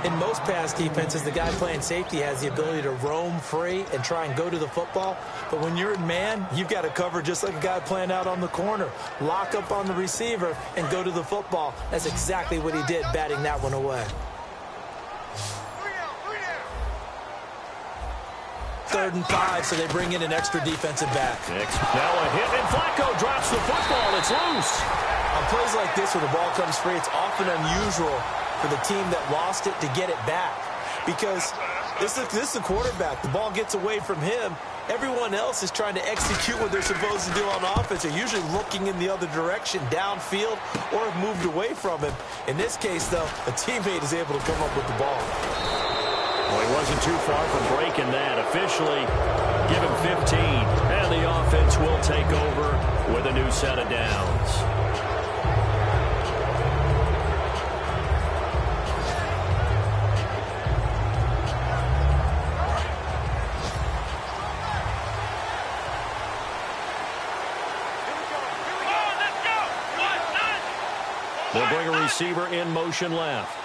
In most pass defenses, the guy playing safety has the ability to roam free and try and go to the football. But when you're in man, you've got to cover just like a guy playing out on the corner. Lock up on the receiver and go to the football. That's exactly what he did, batting that one away. 3rd and 5, so they bring in an extra defensive back. Now a hit, and Flacco drops the football. It's loose. On plays like this where the ball comes free, it's often unusual for the team that lost it to get it back. Because this is the quarterback. The ball gets away from him. Everyone else is trying to execute what they're supposed to do on offense. They're usually looking in the other direction, downfield, or have moved away from him. In this case, though, a teammate is able to come up with the ball. Well, he wasn't too far from breaking that. Officially, give him 15. And the offense will take over with a new set of downs. They'll bring a receiver in motion left.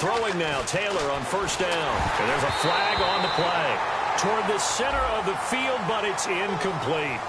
Throwing now, Taylor on 1st down. And there's a flag on the play. Toward the center of the field, but it's incomplete.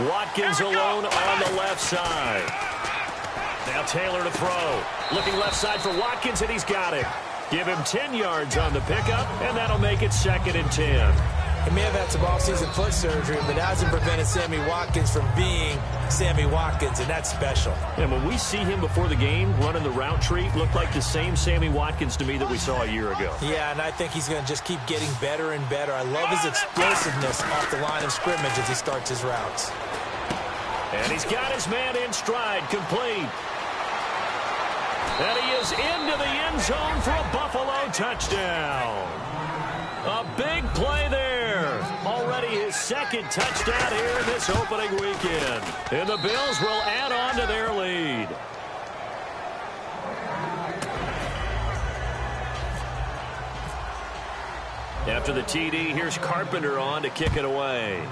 Watkins alone on the left side. Now Taylor to throw. Looking left side for Watkins, and he's got it. Give him 10 yards on the pickup, and that'll make it 2nd and 10. He may have had some offseason foot surgery, but that hasn't prevented Sammy Watkins from being Sammy Watkins, and that's special. And when we see him before the game running the route tree, looked like the same Sammy Watkins to me that we saw a year ago. Yeah, and I think he's going to just keep getting better and better. I love his explosiveness off the line of scrimmage as he starts his routes. And he's got his man in stride, complete. And he is into the end zone for a Buffalo touchdown. A big play there. Already his 2nd touchdown here in this opening weekend. And the Bills will add on to their lead. After the TD, here's Carpenter on to kick it away.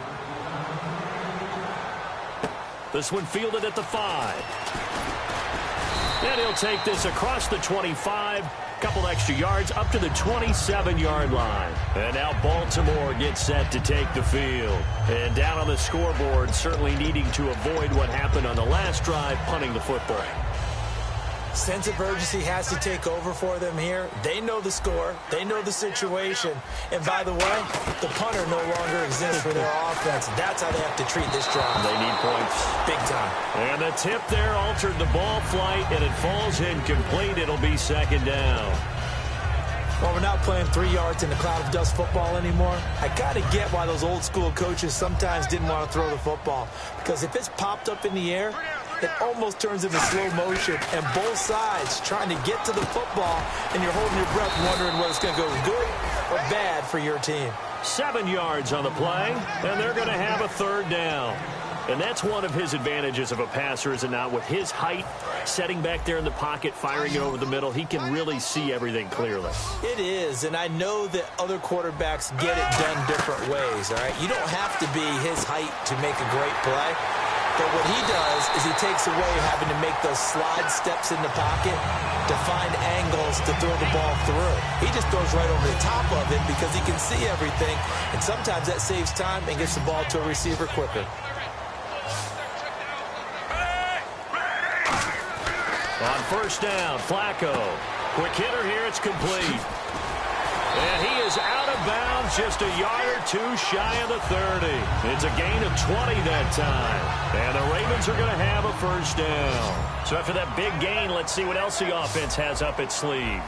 This one fielded at the 5. And he'll take this across the 25. Couple extra yards up to the 27-yard line. And now Baltimore gets set to take the field. And down on the scoreboard, certainly needing to avoid what happened on the last drive, punting the football. Sense of urgency has to take over for them here. They know the score. They know the situation. And by the way, the punter no longer exists for their offense. That's how they have to treat this drive. They need points. Big time. And the tip there altered the ball flight, and it falls incomplete. It'll be 2nd down. Well, we're not playing 3 yards in the cloud of dust football anymore. I kind of get why those old school coaches sometimes didn't want to throw the football. Because if it's popped up in the air, it almost turns into slow motion, and both sides trying to get to the football, and you're holding your breath wondering whether it's going to go good or bad for your team. 7 yards on the play, and they're going to have a 3rd down. And that's one of his advantages of a passer, is it not? With his height, setting back there in the pocket, firing it over the middle, he can really see everything clearly. It is, and I know that other quarterbacks get it done different ways, all right? You don't have to be his height to make a great play. But what he does is he takes away having to make those slide steps in the pocket to find angles to throw the ball through. He just throws right over the top of it because he can see everything, and sometimes that saves time and gets the ball to a receiver quicker. On first down, Flacco. Quick hitter here, it's complete. And he is out of bounds, just a yard or two shy of the 30. It's a gain of 20 that time. And the Ravens are going to have a first down. So after that big gain, let's see what else the offense has up its sleeve.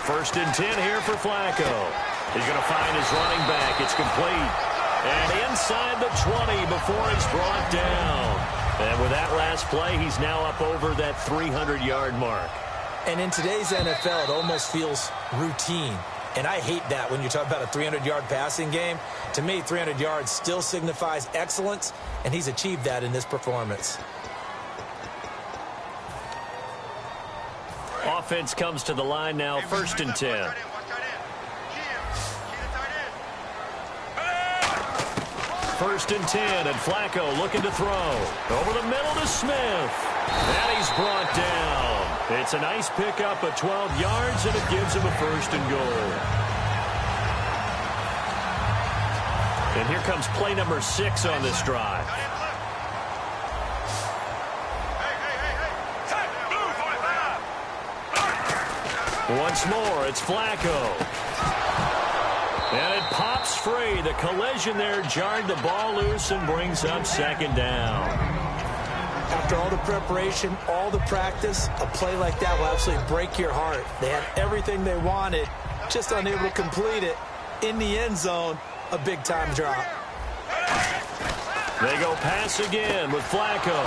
First and 10 here for Flacco. He's going to find his running back. It's complete. And inside the 20 before it's brought down. And with that last play, he's now up over that 300-yard mark. And in today's NFL, it almost feels routine. And I hate that when you talk about a 300-yard passing game. To me, 300 yards still signifies excellence, and he's achieved that in this performance. Offense comes to the line now, first and 10. First and 10, and Flacco looking to throw. Over the middle to Smith. And he's brought down. It's a nice pickup of 12 yards, and it gives him a first and goal. And here comes play number 6 on this drive. Once more, it's Flacco. And it pops free. The collision there jarred the ball loose and brings up second down. After all the preparation, all the practice, a play like that will absolutely break your heart. They had everything they wanted, just unable to complete it. In the end zone, a big-time drop. They go pass again with Flacco.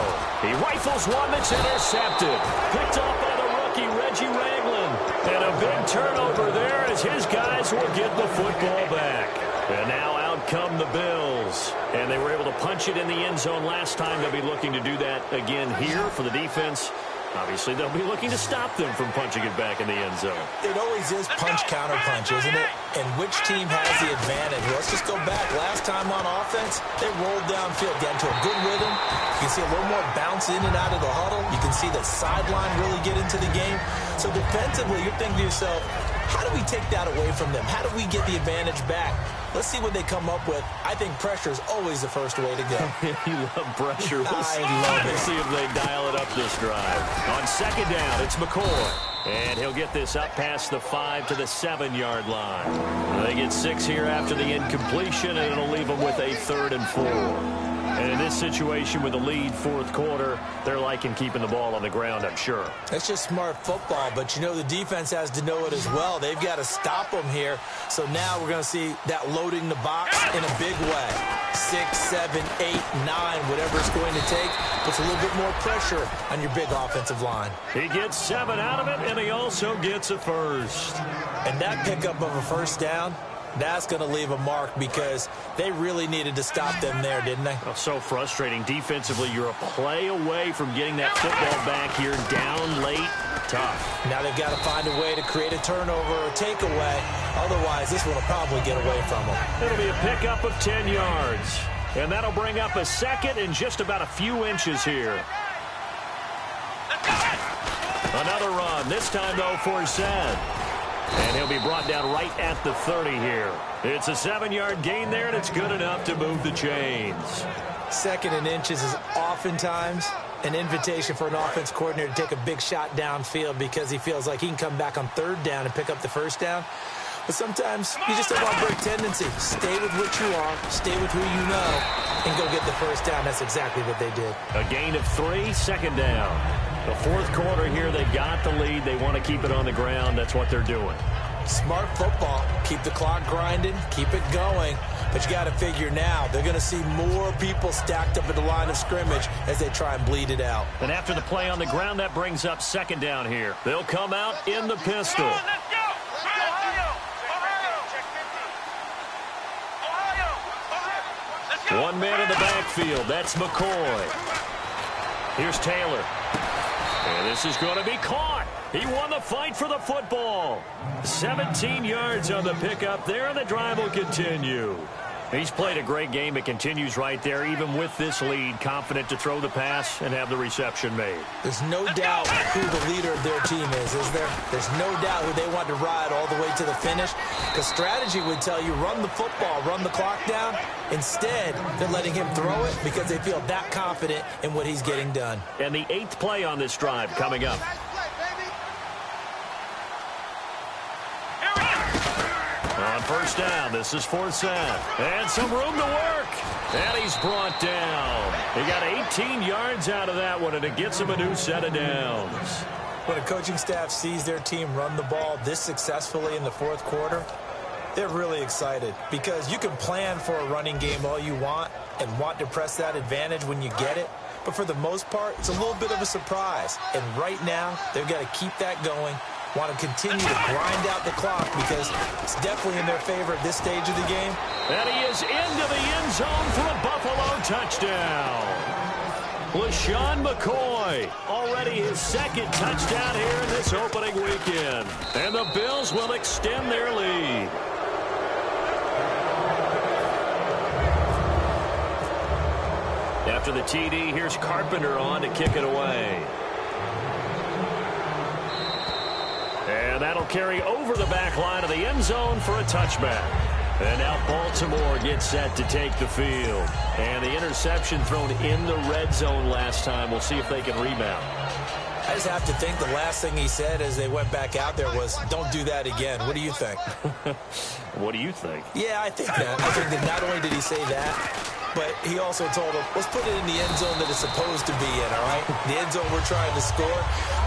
He rifles one that's intercepted. Picked up by the rookie, Reggie Ragland. And a big turnover there as his guys will get the football back. And now out come the Bills. And they were able to punch it in the end zone last time. They'll be looking to do that again here for the defense. Obviously, they'll be looking to stop them from punching it back in the end zone. It always is punch-counter-punch, isn't it? And which team has the advantage? Let's just go back. Last time on offense, they rolled downfield, got into a good rhythm. You can see a little more bounce in and out of the huddle. You can see the sideline really get into the game. So defensively, you're thinking to yourself, how do we take that away from them? How do we get the advantage back? Let's see what they come up with. I think pressure is always the first way to go. You love pressure. I love it. Let's see if they dial it up this drive. On second down, it's McCoy. And he'll get this up past the 5 to the 7-yard line. They get 6 here after the incompletion, and it'll leave them with a 3rd and 4. And in this situation with the lead fourth quarter, they're liking keeping the ball on the ground, I'm sure. That's just smart football, but you know the defense has to know it as well. They've got to stop them here. So now we're going to see that loading the box in a big way. 6, 7, 8, 9, whatever it's going to take, puts a little bit more pressure on your big offensive line. He gets 7 out of it, and he also gets a first. And that pickup of a first down, that's going to leave a mark because they really needed to stop them there, didn't they? Oh, so frustrating. Defensively, you're a play away from getting that football back here. Down late, tough. Now they've got to find a way to create a turnover or takeaway. Otherwise, this one will probably get away from them. It'll be a pickup of 10 yards. And that'll bring up a second and just about a few inches here. Another run, this time, though, for Zed. And he'll be brought down right at the 30 here. It's a 7-yard gain there, and it's good enough to move the chains. Second and inches is oftentimes an invitation for an offense coordinator to take a big shot downfield because he feels like he can come back on 3rd down and pick up the first down. But sometimes you just don't want to break tendency. Stay with what you are, stay with who you know, and go get the first down. That's exactly what they did. A gain of 3, second down. The fourth quarter here, they've got the lead. They want to keep it on the ground. That's what they're doing. Smart football. Keep the clock grinding. Keep it going. But you got to figure now, they're going to see more people stacked up at the line of scrimmage as they try and bleed it out. And after the play on the ground, that brings up second down here. They'll come out in the pistol. One man in the backfield. That's McCoy. Here's Taylor. And this is going to be caught. He won the fight for the football. 17 yards on the pickup there, and the drive will continue. He's played a great game. It continues right there, even with this lead, confident to throw the pass and have the reception made. There's no doubt who the leader of their team is there? There's no doubt who they want to ride all the way to the finish. Because strategy would tell you, run the football, run the clock down. Instead, they're letting him throw it because they feel that confident in what he's getting done. And the 8th play on this drive coming up. On first down, this is 4th down. And some room to work. And he's brought down. He got 18 yards out of that one, and it gets him a new set of downs. When a coaching staff sees their team run the ball this successfully in the 4th quarter, they're really excited because you can plan for a running game all you want and want to press that advantage when you get it. But for the most part, it's a little bit of a surprise. And right now, they've got to keep that going. Want to continue to grind out the clock because it's definitely in their favor at this stage of the game. And he is into the end zone for a Buffalo touchdown. LaShawn McCoy, already his 2nd touchdown here in this opening weekend. And the Bills will extend their lead. After the TD, here's Carpenter on to kick it away. And that'll carry over the back line of the end zone for a touchback. And now Baltimore gets set to take the field. And the interception thrown in the red zone last time. We'll see if they can rebound. I just have to think the last thing he said as they went back out there was, don't do that again. What do you think? What do you think? Yeah, I think that. I think that not only did he say that, but he also told him, let's put it in the end zone that it's supposed to be in, all right? The end zone we're trying to score.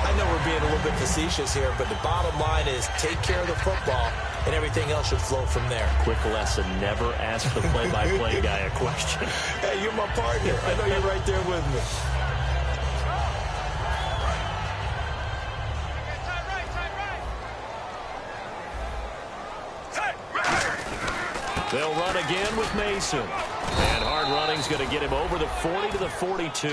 I know we're being a little bit facetious here, but the bottom line is take care of the football, and everything else should flow from there. Quick lesson, never ask the play-by-play guy a question. Hey, you're my partner. I know you're right there with me. They'll run again with Mason. And hard running's going to get him over the 40 to the 42.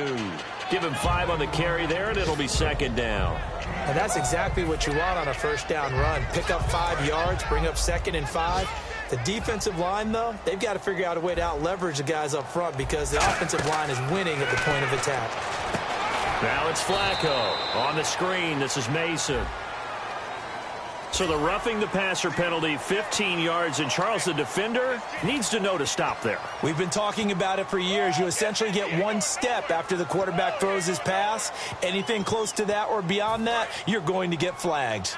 Give him 5 on the carry there, and it'll be 2nd down. And that's exactly what you want on a first down run. Pick up 5 yards, bring up 2nd and 5. The defensive line, though, they've got to figure out a way to out-leverage the guys up front because the offensive line is winning at the point of attack. Now it's Flacco. On the screen, this is Mason. So the roughing the passer penalty, 15 yards, and Charles, the defender, needs to know to stop there. We've been talking about it for years. You essentially get 1 step after the quarterback throws his pass. Anything close to that or beyond that, you're going to get flagged.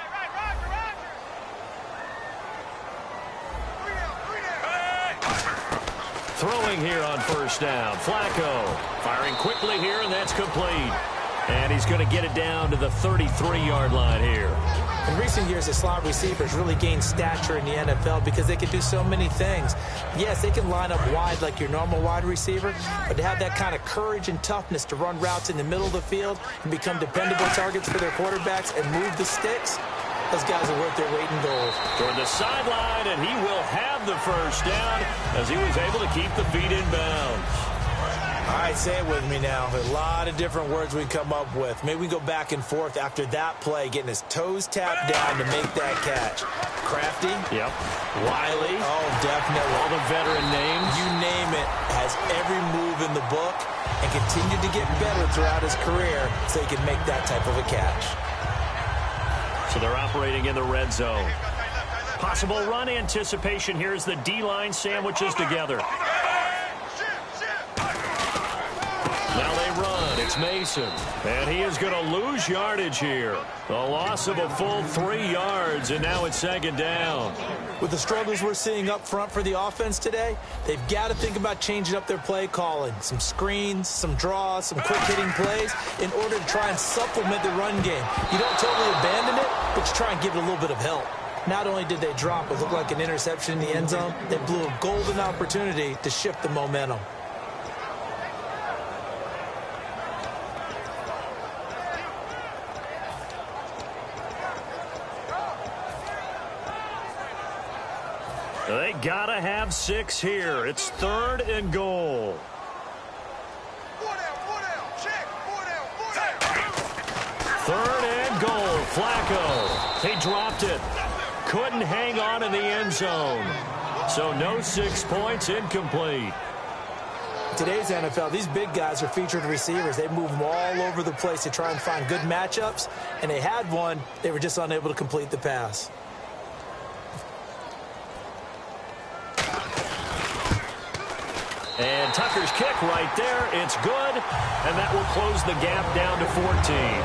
Throwing here on first down. Flacco firing quickly here, and that's complete. And he's going to get it down to the 33-yard line here. In recent years, the slot receivers really gained stature in the NFL because they can do so many things. Yes, they can line up wide like your normal wide receiver, but to have that kind of courage and toughness to run routes in the middle of the field and become dependable targets for their quarterbacks and move the sticks, those guys are worth their weight in gold. Toward the sideline, and he will have the first down as he was able to keep the feet in bounds. All right, say it with me now. A lot of different words we come up with. Maybe we go back and forth after that play, getting his toes tapped down to make that catch. Crafty. Yep. Wiley. Oh, definitely. All the veteran names. You name it. Has every move in the book and continued to get better throughout his career so he can make that type of a catch. So they're operating in the red zone. Possible run anticipation. Here's the D-line sandwiches together. Now they run. It's Mason. And he is going to lose yardage here. A loss of a full 3 yards, and now it's 2nd down. With the struggles we're seeing up front for the offense today, they've got to think about changing up their play calling. Some screens, some draws, some quick-hitting plays in order to try and supplement the run game. You don't totally abandon it, but you try and give it a little bit of help. Not only did they drop what looked like an interception in the end zone, they blew a golden opportunity to shift the momentum. They gotta have 6 here. It's 3rd and goal. 3rd and goal. Flacco. He dropped it. Couldn't hang on in the end zone. So no 6 points, incomplete. Today's NFL, these big guys are featured receivers. They move them all over the place to try and find good matchups, and they had one. They were just unable to complete the pass. And Tucker's kick right there. It's good, and that will close the gap down to 14.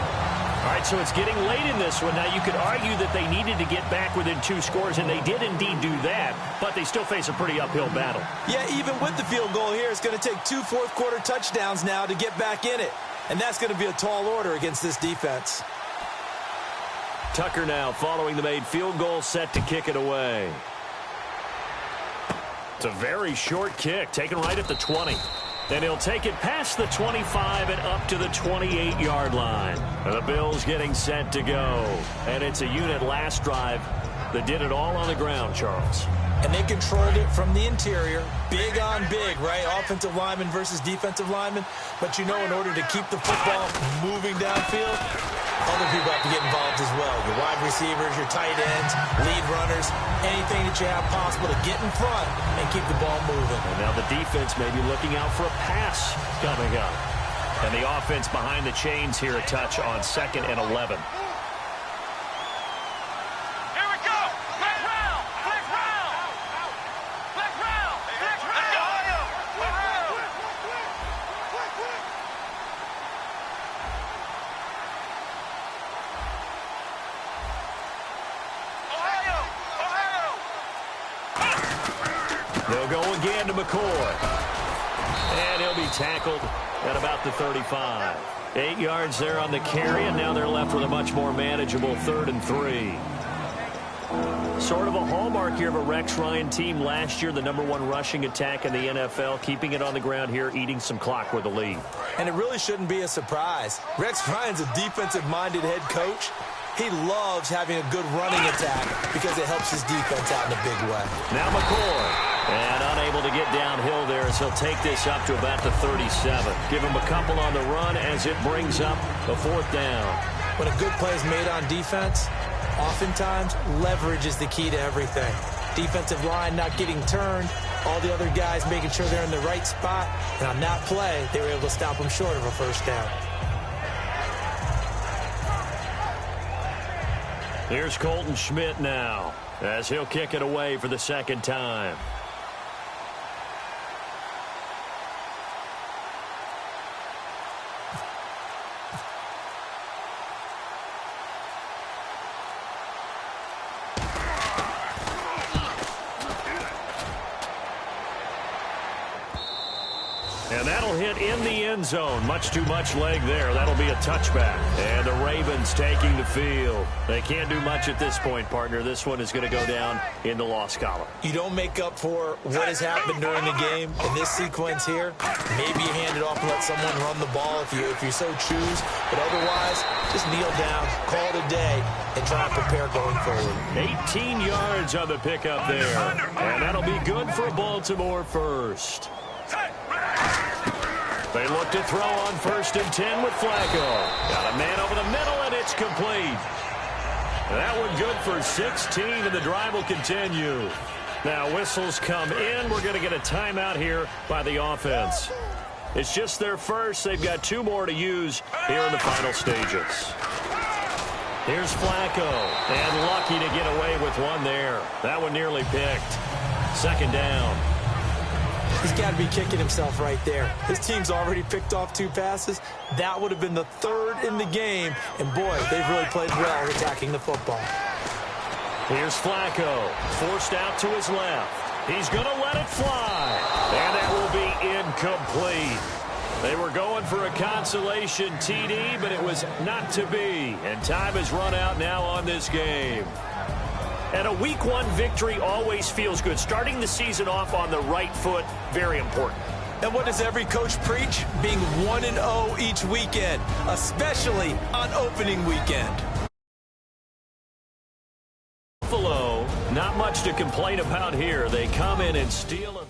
All right, so it's getting late in this one. Now, you could argue that they needed to get back within 2 scores, and they did indeed do that, but they still face a pretty uphill battle. Yeah, even with the field goal here, it's going to take 2 fourth-quarter touchdowns now to get back in it, and that's going to be a tall order against this defense. Tucker now following the made field goal, set to kick it away. It's a very short kick, taken right at the 20. Then he'll take it past the 25 and up to the 28-yard line. And the Bills getting set to go. And it's a unit last drive that did it all on the ground, Charles. And they controlled it from the interior. Big on big, right? Offensive lineman versus defensive lineman. But you know, in order to keep the football moving downfield, other people have to get involved as well. Your wide receivers, your tight ends, lead runners, anything that you have possible to get in front and keep the ball moving. And now the defense may be looking out for a pass coming up. And the offense behind the chains here a touch on 2nd and 11. They'll go again to McCoy. And he'll be tackled at about the 35. 8 yards there on the carry, and now they're left with a much more manageable 3rd and 3. Sort of a hallmark here of a Rex Ryan team last year, the #1 rushing attack in the NFL, keeping it on the ground here, eating some clock with the lead. And it really shouldn't be a surprise. Rex Ryan's a defensive-minded head coach. He loves having a good running attack because it helps his defense out in a big way. Now McCoy. And unable to get downhill there as he'll take this up to about the 37. Give him a couple on the run as it brings up the 4th down. When a good play is made on defense, oftentimes leverage is the key to everything. Defensive line not getting turned, all the other guys making sure they're in the right spot. And on that play, they were able to stop him short of a 1st down. Here's Colton Schmidt now as he'll kick it away for the 2nd time. And that'll hit in the end zone. Much too much leg there. That'll be a touchback. And the Ravens taking the field. They can't do much at this point, partner. This one is going to go down in the loss column. You don't make up for what has happened during the game in this sequence here. Maybe you hand it off and let someone run the ball if you so choose. But otherwise, just kneel down, call it a day, and try and prepare going forward. 18 yards on the pickup there. And that'll be good for Baltimore first. They look to throw on 1st and 10 with Flacco. Got a man over the middle, and it's complete. That one good for 16, and the drive will continue. Now whistles come in. We're going to get a timeout here by the offense. It's just their first. They've got 2 more to use here in the final stages. Here's Flacco, and lucky to get away with one there. That one nearly picked. 2nd down. He's got to be kicking himself right there. His team's already picked off 2 passes. That would have been the 3rd in the game. And, boy, they've really played well attacking the football. Here's Flacco, forced out to his left. He's going to let it fly. And that will be incomplete. They were going for a consolation TD, but it was not to be. And time has run out now on this game. And a Week 1 victory always feels good. Starting the season off on the right foot, very important. And what does every coach preach? Being 1-0 each weekend, especially on opening weekend. Buffalo, not much to complain about here. They come in and steal a